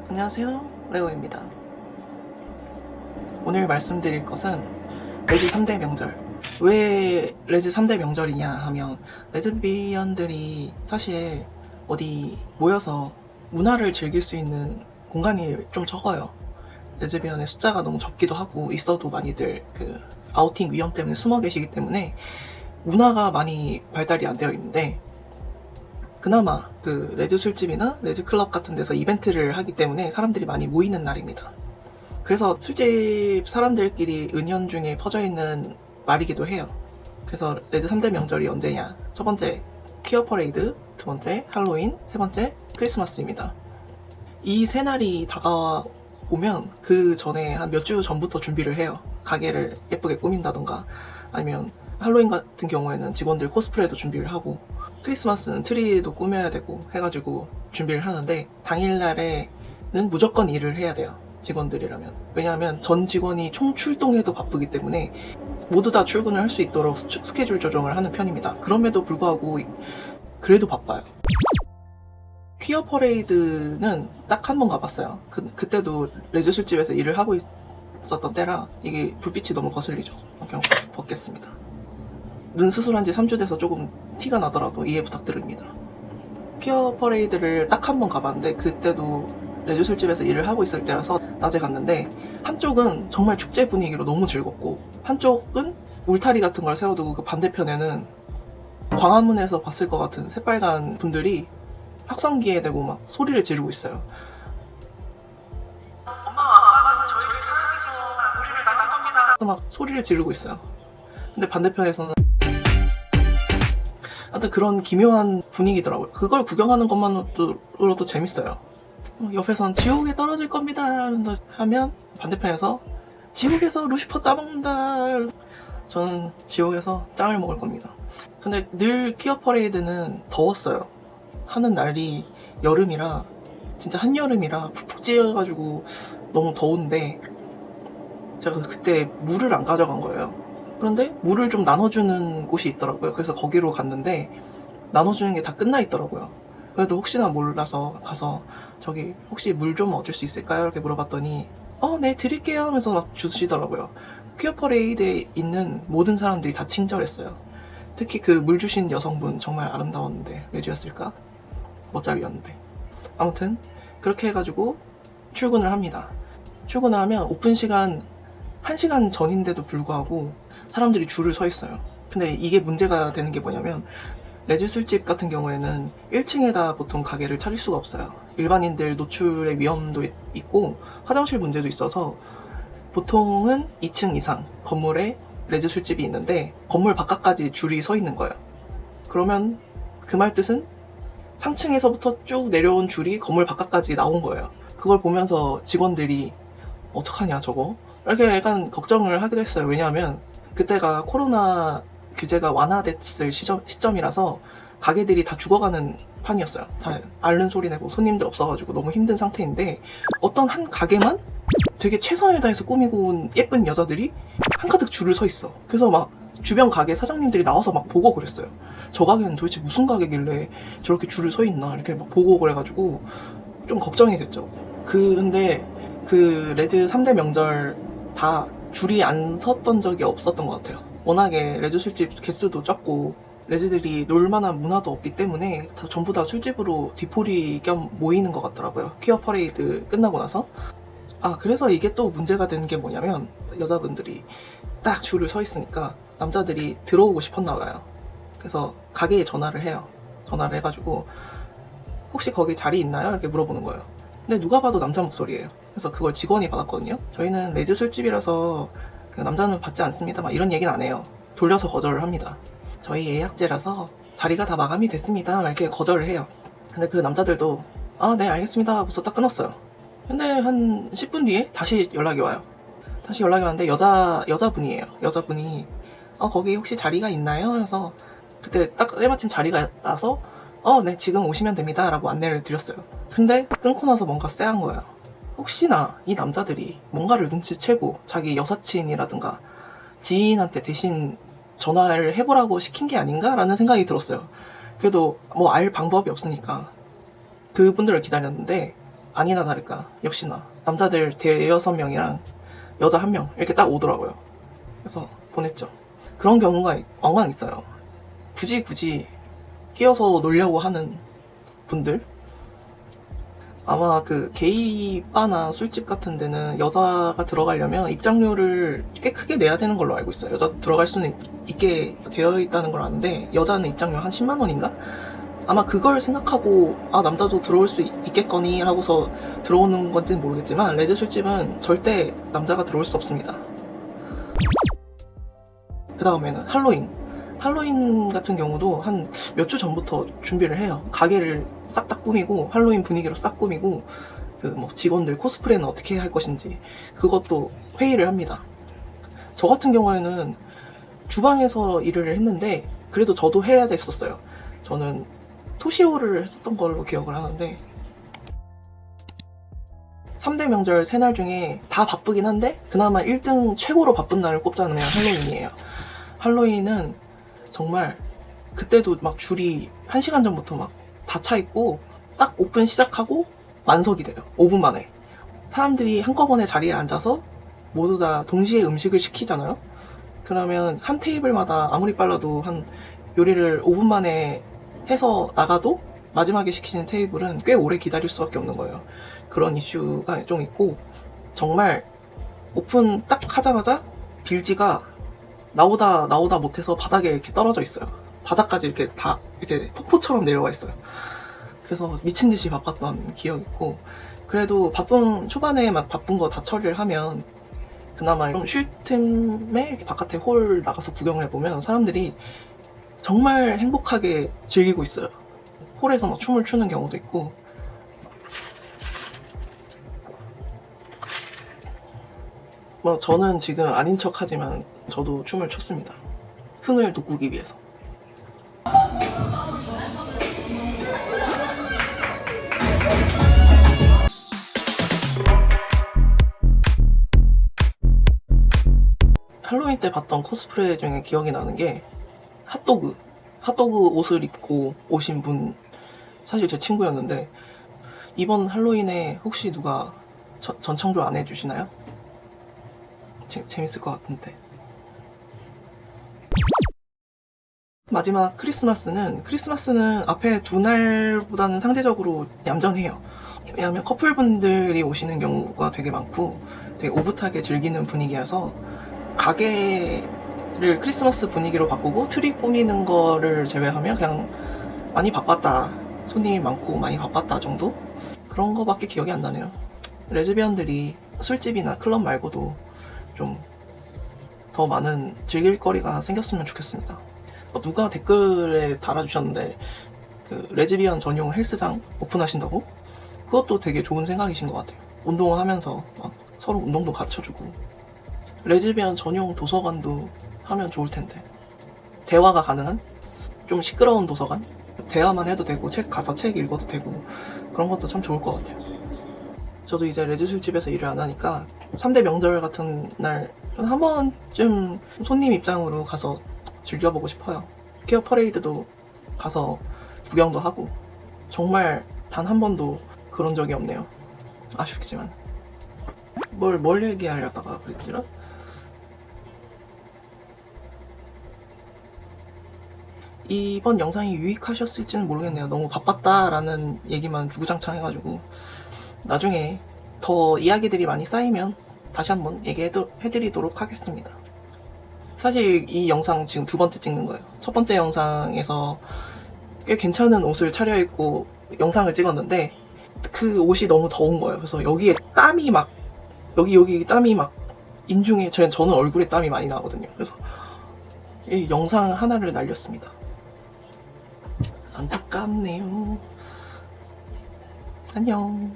안녕하세요, 레오입니다. 오늘 말씀드릴 것은 레즈 3대 명절. 왜 레즈 3대 명절이냐 하면, 레즈비언들이 사실 어디 모여서 문화를 즐길 수 있는 공간이 좀 적어요. 레즈비언의 숫자가 너무 적기도 하고, 있어도 많이들 그 아우팅 위험 때문에 숨어 계시기 때문에 문화가 많이 발달이 안 되어 있는데, 그나마 그 레즈 술집이나 레즈 클럽 같은 데서 이벤트를 하기 때문에 사람들이 많이 모이는 날입니다. 그래서 술집 사람들끼리 은연중에 퍼져 있는 말이기도 해요. 그래서 레즈 3대 명절이 언제냐? 첫 번째 퀴어 퍼레이드, 두 번째 할로윈, 세 번째 크리스마스입니다. 이 세 날이 다가오면 그 전에 한 몇 주 전부터 준비를 해요. 가게를 예쁘게 꾸민다던가, 아니면 할로윈 같은 경우에는 직원들 코스프레도 준비를 하고, 크리스마스는 트리도 꾸며야 되고 해가지고 준비를 하는데, 당일날에는 무조건 일을 해야 돼요, 직원들이라면. 왜냐하면 전 직원이 총 출동해도 바쁘기 때문에 모두 다 출근을 할 수 있도록 스케줄 조정을 하는 편입니다. 그럼에도 불구하고 그래도 바빠요. 퀴어 퍼레이드는 딱 한 번 가봤어요. 그때도 레즈 술집에서 일을 하고 있었던 때라 이게 불빛이 너무 거슬리죠. 그냥 벗겠습니다. 눈 수술한 지 3주 돼서 조금 티가 나더라도 이해 부탁드립니다. 퀴어 퍼레이드를 딱 한 번 가봤는데, 그때도 레즈 술집에서 일을 하고 있을 때라서 낮에 갔는데, 한쪽은 정말 축제 분위기로 너무 즐겁고, 한쪽은 울타리 같은 걸 세워두고, 그 반대편에는 광화문에서 봤을 것 같은 새빨간 분들이 확성기에 대고 막 소리를 지르고 있어요. 엄마와 아빠는 저희를 사랑해서 우리를 나눠갑니다. 막 소리를 지르고 있어요. 근데 반대편에서는 하여튼 그런 기묘한 분위기더라고요. 그걸 구경하는 것만으로도 재밌어요. 옆에선 지옥에 떨어질 겁니다 하면, 반대편에서 지옥에서 루시퍼 따먹는다. 저는 지옥에서 짱을 먹을 겁니다. 근데 늘 퀴어 퍼레이드는 더웠어요. 하는 날이 여름이라, 진짜 한여름이라 푹푹 찌여가지고 너무 더운데, 제가 그때 물을 안 가져간 거예요. 그런데 물을 좀 나눠주는 곳이 있더라고요. 그래서 거기로 갔는데 나눠주는 게 다 끝나 있더라고요. 그래도 혹시나 몰라서 가서, 저기 혹시 물 좀 얻을 수 있을까요? 이렇게 물어봤더니 네, 드릴게요 하면서 막 주시더라고요. 퀴어 퍼레이드에 있는 모든 사람들이 다 친절했어요. 특히 그 물 주신 여성분 정말 아름다웠는데, 레즈였을까? 멋잡이였는데. 아무튼 그렇게 해가지고 출근을 합니다. 출근을 하면 오픈 시간 1시간 전인데도 불구하고 사람들이 줄을 서 있어요. 근데 이게 문제가 되는 게 뭐냐면, 레즈 술집 같은 경우에는 1층에다 보통 가게를 차릴 수가 없어요. 일반인들 노출의 위험도 있고 화장실 문제도 있어서 보통은 2층 이상 건물에 레즈 술집이 있는데, 건물 바깥까지 줄이 서 있는 거예요. 그러면 그 말 뜻은 상층에서부터 쭉 내려온 줄이 건물 바깥까지 나온 거예요. 그걸 보면서 직원들이 어떡하냐 저거? 이렇게 약간 걱정을 하기도 했어요. 왜냐하면 그때가 코로나 규제가 완화됐을 시점이라서 가게들이 다 죽어가는 판이었어요. 다 앓는 소리 내고 손님들 없어가지고 너무 힘든 상태인데, 어떤 한 가게만 되게 최선을 다해서 꾸미고 온 예쁜 여자들이 한가득 줄을 서 있어. 그래서 막 주변 가게 사장님들이 나와서 막 보고 그랬어요. 저 가게는 도대체 무슨 가게길래 저렇게 줄을 서 있나, 이렇게 막 보고 그래가지고 좀 걱정이 됐죠. 근데 그 레즈 3대 명절 다 줄이 안 섰던 적이 없었던 것 같아요. 워낙에 레즈 술집 개수도 적고 레즈들이 놀만한 문화도 없기 때문에 전부 다 술집으로 뒤풀이 겸 모이는 것 같더라고요. 퀴어 퍼레이드 끝나고 나서. 그래서 이게 또 문제가 되는 게 뭐냐면, 여자분들이 딱 줄을 서 있으니까 남자들이 들어오고 싶었나 봐요. 그래서 가게에 전화를 해요. 전화를 해가지고 혹시 거기 자리 있나요? 이렇게 물어보는 거예요. 근데 누가 봐도 남자 목소리예요. 그래서 그걸 직원이 받았거든요. 저희는 레즈 술집이라서 그 남자는 받지 않습니다, 막 이런 얘기는 안 해요. 돌려서 거절을 합니다. 저희 예약제라서 자리가 다 마감이 됐습니다, 이렇게 거절을 해요. 근데 그 남자들도 네, 알겠습니다 하고서 딱 끊었어요. 근데 한 10분 뒤에 다시 연락이 와요. 다시 연락이 왔는데 여자분이에요. 여자분이 거기 혹시 자리가 있나요? 그래서 그때 딱 때마침 자리가 나서 네, 지금 오시면 됩니다 라고 안내를 드렸어요. 근데 끊고 나서 뭔가 쎄한 거예요. 혹시나 이 남자들이 뭔가를 눈치채고 자기 여사친이라든가 지인한테 대신 전화를 해보라고 시킨 게 아닌가라는 생각이 들었어요. 그래도 뭐 알 방법이 없으니까 그분들을 기다렸는데 아니나 다를까 역시나 남자들 대여섯 명이랑 여자 한 명 이렇게 딱 오더라고요. 그래서 보냈죠. 그런 경우가 왕왕 있어요. 굳이 끼어서 놀려고 하는 분들. 아마 그 게이 바나 술집 같은 데는 여자가 들어가려면 입장료를 꽤 크게 내야 되는 걸로 알고 있어요. 여자 들어갈 수는 있게 되어 있다는 걸 아는데 여자는 입장료 한 10만 원인가? 아마 그걸 생각하고 남자도 들어올 수 있겠거니 하고서 들어오는 건지는 모르겠지만 레즈 술집은 절대 남자가 들어올 수 없습니다. 그 다음에는 할로윈 같은 경우도 한 몇 주 전부터 준비를 해요. 가게를 싹 다 꾸미고 할로윈 분위기로 싹 꾸미고 그 뭐 직원들 코스프레는 어떻게 할 것인지 그것도 회의를 합니다. 저 같은 경우에는 주방에서 일을 했는데 그래도 저도 해야 됐었어요. 저는 토시오를 했었던 걸로 기억을 하는데 3대 명절 3날 중에 다 바쁘긴 한데 그나마 1등 최고로 바쁜 날을 꼽자면 할로윈이에요. 할로윈은 정말 그때도 막 줄이 1시간 전부터 막 다 차 있고 딱 오픈 시작하고 만석이 돼요. 5분 만에. 사람들이 한꺼번에 자리에 앉아서 모두 다 동시에 음식을 시키잖아요. 그러면 한 테이블마다 아무리 빨라도 한 요리를 5분 만에 해서 나가도 마지막에 시키는 테이블은 꽤 오래 기다릴 수밖에 없는 거예요. 그런 이슈가 좀 있고 정말 오픈 딱 하자마자 빌지가 나오다 못해서 바닥에 이렇게 떨어져 있어요. 바닥까지 이렇게 다 이렇게 폭포처럼 내려와 있어요. 그래서 미친 듯이 바빴던 기억이 있고 그래도 초반에 막 바쁜 거 다 처리를 하면 그나마 좀 쉴 틈에 이렇게 바깥에 홀 나가서 구경을 해보면 사람들이 정말 행복하게 즐기고 있어요. 홀에서 막 춤을 추는 경우도 있고 뭐 저는 지금 아닌 척 하지만 저도 춤을 췄습니다. 흥을 돋구기 위해서. 할로윈 때 봤던 코스프레 중에 기억이 나는 게 핫도그 옷을 입고 오신 분 사실 제 친구였는데 이번 할로윈에 혹시 누가 전청조 안 해주시나요? 재밌을 것 같은데. 마지막 크리스마스는 앞에 두 날보다는 상대적으로 얌전해요. 왜냐하면 커플분들이 오시는 경우가 되게 많고 되게 오붓하게 즐기는 분위기라서 가게를 크리스마스 분위기로 바꾸고 트리 꾸미는 거를 제외하면 그냥 많이 바빴다, 손님이 많고 많이 바빴다 정도? 그런 거밖에 기억이 안 나네요. 레즈비언들이 술집이나 클럽 말고도 좀 더 많은 즐길 거리가 생겼으면 좋겠습니다. 누가 댓글에 달아주셨는데 그 레즈비언 전용 헬스장 오픈하신다고? 그것도 되게 좋은 생각이신 것 같아요. 운동을 하면서 막 서로 운동도 가르쳐주고 레즈비언 전용 도서관도 하면 좋을 텐데 대화가 가능한 좀 시끄러운 도서관? 대화만 해도 되고 가서 책 읽어도 되고 그런 것도 참 좋을 것 같아요. 저도 이제 레즈 술집에서 일을 안 하니까 3대 명절 같은 날 한 번쯤 손님 입장으로 가서 즐겨보고 싶어요. 퀘어 퍼레이드도 가서 구경도 하고 정말 단 한 번도 그런 적이 없네요. 아쉽지만 뭘 얘기하려다가 그랬지라? 이번 영상이 유익하셨을지는 모르겠네요. 너무 바빴다라는 얘기만 주구장창 해가지고 나중에 더 이야기들이 많이 쌓이면 다시 한번 얘기해드리도록 하겠습니다. 사실 이 영상 지금 2번째 찍는 거예요. 첫 번째 영상에서 꽤 괜찮은 옷을 차려입고 영상을 찍었는데 그 옷이 너무 더운 거예요. 그래서 여기에 땀이 막 여기 땀이 막 인중에 저는 얼굴에 땀이 많이 나거든요. 그래서 이 영상 하나를 날렸습니다. 안타깝네요. 안녕.